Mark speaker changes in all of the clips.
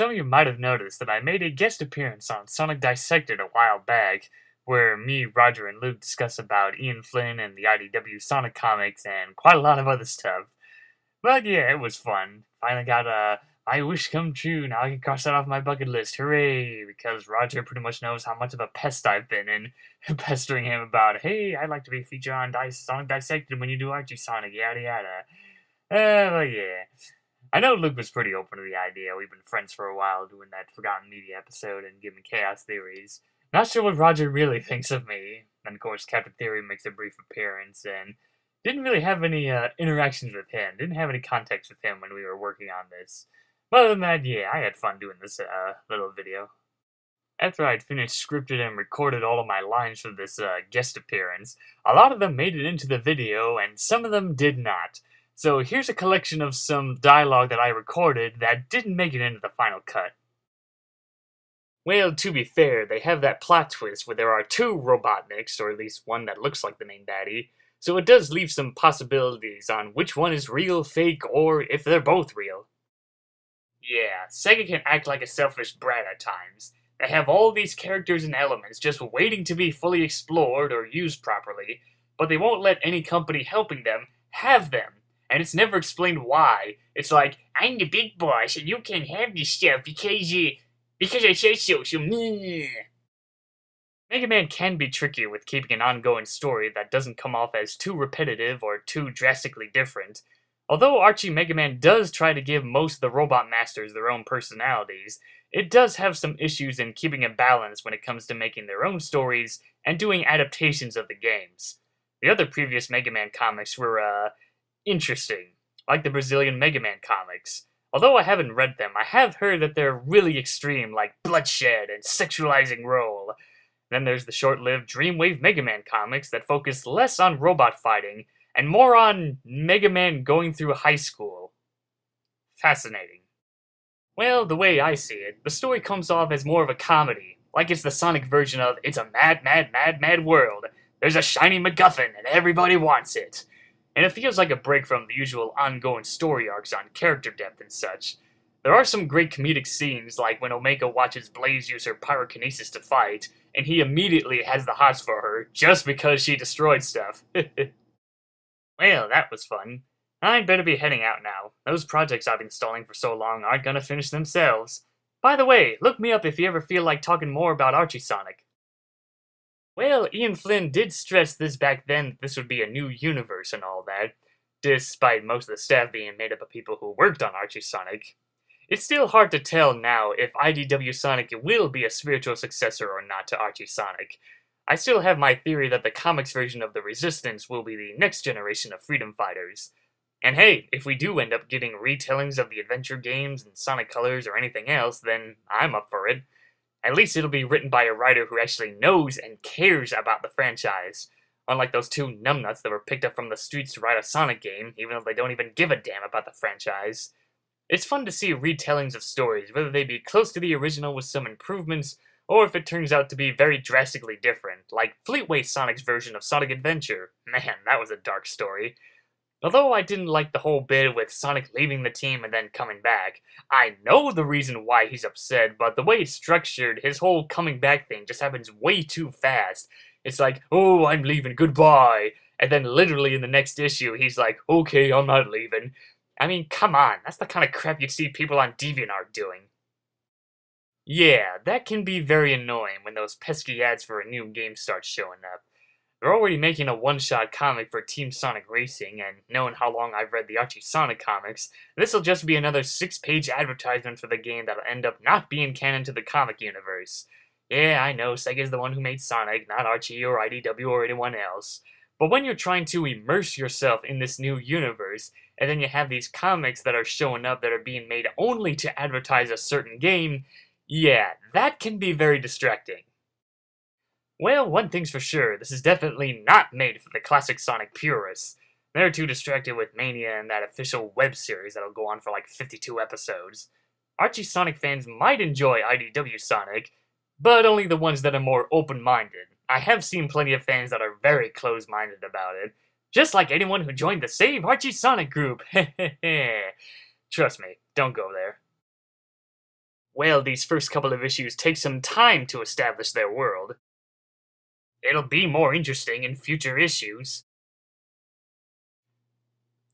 Speaker 1: Some of you might have noticed that I made a guest appearance on Sonic Dissected a while back, where me, Roger, and Luke discuss about Ian Flynn and the IDW Sonic comics and quite a lot of other stuff. But yeah, it was fun. Finally got my wish come true. Now I can cross that off my bucket list. Hooray! Because Roger pretty much knows how much of a pest I've been in, pestering him about, hey, I'd like to be featured on Sonic Dissected when you do Archie Sonic, yada yada. But yeah. I know Luke was pretty open to the idea. We've been friends for a while doing that Forgotten Media episode and giving chaos theories. Not sure what Roger really thinks of me. And of course, Captain Theory makes a brief appearance and didn't really have any interactions with him. Didn't have any context with him when we were working on this. But other than that, yeah, I had fun doing this little video. After I'd finished scripted and recorded all of my lines for this guest appearance, a lot of them made it into the video and some of them did not. So here's a collection of some dialogue that I recorded that didn't make it into the final cut. Well, to be fair, they have that plot twist where there are two Robotniks, or at least one that looks like the main baddie, so it does leave some possibilities on which one is real, fake, or if they're both real. Yeah, Sega can act like a selfish brat at times. They have all these characters and elements just waiting to be fully explored or used properly, but they won't let any company helping them have them. And it's never explained why. It's like, I'm the big boss and you can't have this stuff because I said so, Mega Man can be tricky with keeping an ongoing story that doesn't come off as too repetitive or too drastically different. Although Archie Mega Man does try to give most of the Robot Masters their own personalities, it does have some issues in keeping a balance when it comes to making their own stories and doing adaptations of the games. The other previous Mega Man comics were, interesting, like the Brazilian Mega Man comics. Although I haven't read them, I have heard that they're really extreme, like bloodshed and sexualizing role. Then there's the short-lived Dreamwave Mega Man comics that focus less on robot fighting and more on Mega Man going through high school. Fascinating. Well, the way I see it, the story comes off as more of a comedy, like it's the Sonic version of It's a Mad, Mad, Mad, Mad World. There's a shiny MacGuffin and everybody wants it. And it feels like a break from the usual ongoing story arcs on character depth and such. There are some great comedic scenes, like when Omega watches Blaze use her pyrokinesis to fight, and he immediately has the hots for her, just because she destroyed stuff. Well, that was fun. I'd better be heading out now. Those projects I've been stalling for so long aren't gonna finish themselves. By the way, look me up if you ever feel like talking more about Archie Sonic. Well, Ian Flynn did stress this back then that this would be a new universe and all that, despite most of the staff being made up of people who worked on Archie Sonic. It's still hard to tell now if IDW Sonic will be a spiritual successor or not to Archie Sonic. I still have my theory that the comics version of the Resistance will be the next generation of freedom fighters. And hey, if we do end up getting retellings of the adventure games and Sonic Colors or anything else, then I'm up for it. At least it'll be written by a writer who actually knows and cares about the franchise. Unlike those two numbnuts that were picked up from the streets to write a Sonic game, even though they don't even give a damn about the franchise. It's fun to see retellings of stories, whether they be close to the original with some improvements, or if it turns out to be very drastically different, like Fleetway Sonic's version of Sonic Adventure. Man, that was a dark story. Although I didn't like the whole bit with Sonic leaving the team and then coming back. I know the reason why he's upset, but the way it's structured, his whole coming back thing just happens way too fast. It's like, oh, I'm leaving, goodbye. And then literally in the next issue, he's like, okay, I'm not leaving. I mean, come on, that's the kind of crap you'd see people on DeviantArt doing. Yeah, that can be very annoying when those pesky ads for a new game start showing up. They're already making a one-shot comic for Team Sonic Racing, and knowing how long I've read the Archie Sonic comics, this'll just be another 6-page advertisement for the game that'll end up not being canon to the comic universe. Yeah, I know, Sega's the one who made Sonic, not Archie or IDW or anyone else. But when you're trying to immerse yourself in this new universe, and then you have these comics that are showing up that are being made only to advertise a certain game, yeah, that can be very distracting. Well, one thing's for sure, this is definitely not made for the classic Sonic purists. They're too distracted with Mania and that official web series that'll go on for like 52 episodes. Archie Sonic fans might enjoy IDW Sonic, but only the ones that are more open-minded. I have seen plenty of fans that are very close-minded about it, just like anyone who joined the Save Archie Sonic group. Trust me, don't go there. well, these first couple of issues take some time to establish their world. It'll be more interesting in future issues.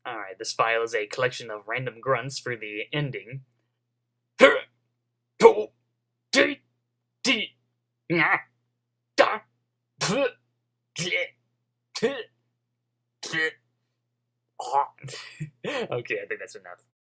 Speaker 1: Alright, this file is a collection of random grunts for the ending. Okay, I think that's enough.